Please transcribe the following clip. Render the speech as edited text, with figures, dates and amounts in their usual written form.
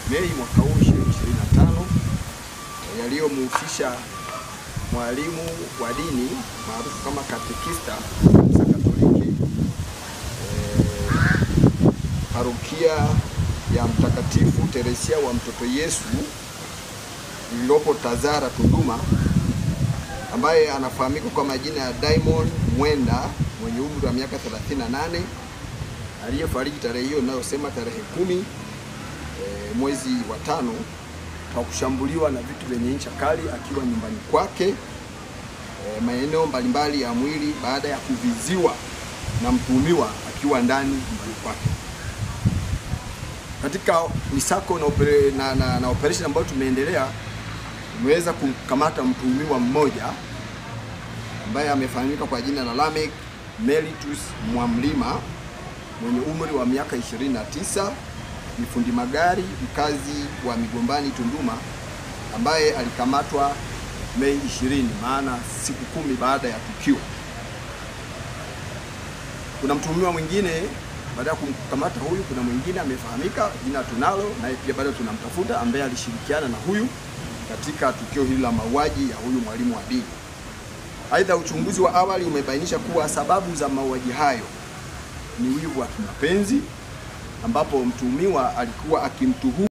Mei mwaka huu 2025 yaliyomhusisha mwalimu wa dini maarufu kama katekista Kanisa Katoliki parokia ya Mtakatifu Teresia wa Mtoto Yesu iliyopo Tazara, Tunduma, ambaye anafahamika kwa majina ya Diamond Mwenda mwenye umri wa miaka 38 aliyefariki tarehe hiyo ninayosema tarehe 10 mwezi wa 5 kwa kushambuliwa na vitu vyenye ncha kali akiwa nyumbani kwake maeneo mbalimbali ya mwili baada ya kuviziwa na mtuhumiwa akiwa ndani nyumbani kwake. Katika misako na operation ambayo tumeendelea, tumeweza kumkamata mtuhumiwa mmoja ambaye amefahamika kwa jina la Lamek Melitus Mwamlima mwenye umri wa miaka 29, ni fundi magari mkazi wa Migombani, Tunduma, ambaye alikamatwa Mei 20, maana siku 10 baada ya tukio. Kuna mtuhumiwa mwingine baada ya kumkamata huyu, kuna mwingine amefahamika, jina tunalo, naye pia bado tunamtafuta, ambaye alishirikiana na huyu katika tukio hili la mauaji ya huyu mwalimu wa dini. Aidha, uchunguzi wa awali umebainisha kuwa sababu za mauaji hayo ni wivu wa kimapenzi, ambapo mtuhumiwa alikuwa akimtuhumu